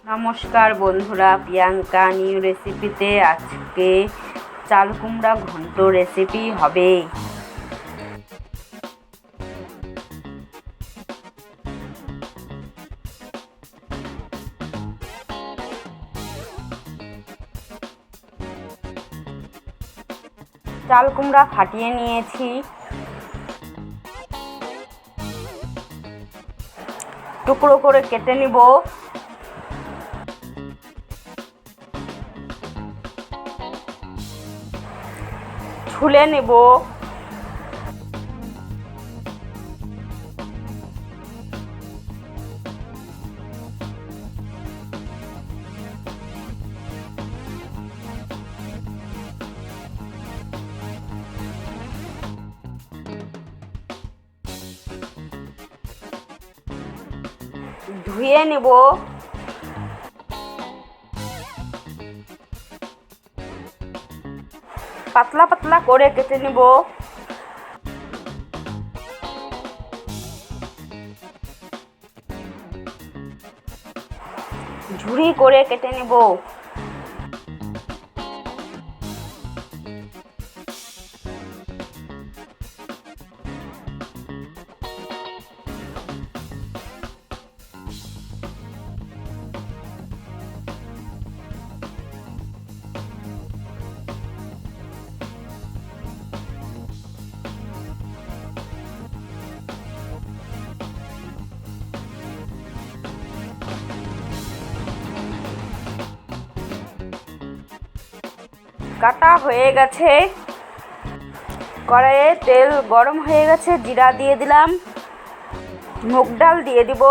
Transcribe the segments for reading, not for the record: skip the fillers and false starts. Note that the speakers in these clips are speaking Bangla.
নমস্কার বন্ধুরা, প্রিয়াঙ্কা নিউ রেসিপিতে আজকে চাল কুমড়া ঘন্ট রেসিপি হবে। চাল কুমড়া ফাটিয়ে নিয়েছি, টুকরো করে কেটে নিব। ছুলে নেব। ধুয়ে নেব। পাতলা পাতলা করে কেটে নেব। ঝুরি করে কেটে নেব। কাটা হয়ে গেছে। কড়াইয়ে তেল গরম হয়ে গেছে, জিরা দিয়ে দিলাম, মুগ ডাল দিয়ে দিব,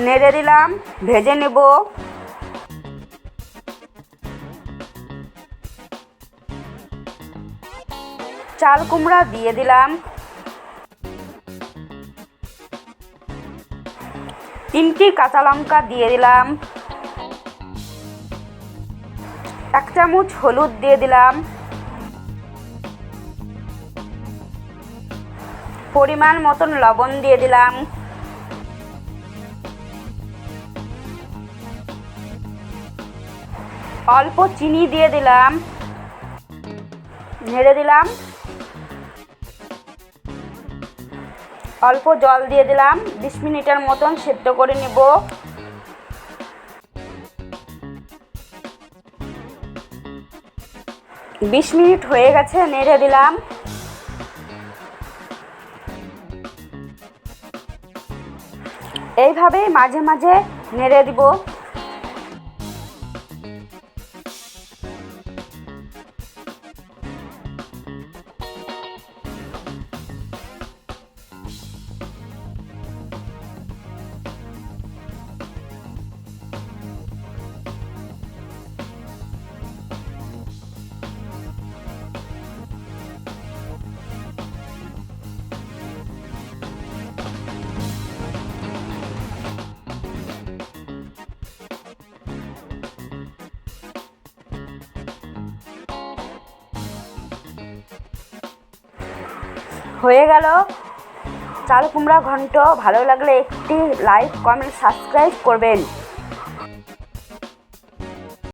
নেড়ে দিলাম, ভেজে নেব। চাল কুমড়া দিয়ে দিলাম, 3টি কাঁচা লঙ্কা দিয়ে দিলাম, 1 চামচ হলুদ দিয়ে দিলাম, পরিমাণ মতন লবণ দিয়ে দিলাম, অল্প চিনি দিয়ে দিলাম, নেড়ে দিলাম, অল্প জল দিয়ে দিলাম। 20 মিনিটের মতন সেদ্ধ করে নেব। বিশ মিনিট হয়ে গেছে, নেড়ে দিলাম। এইভাবে মাঝে মাঝে নেড়ে দিব। হয়ে গেল চাল কুমড়া ঘন্ট। ভালো লাগলে একটি লাইক, কমেন্ট, সাবস্ক্রাইব করবেন।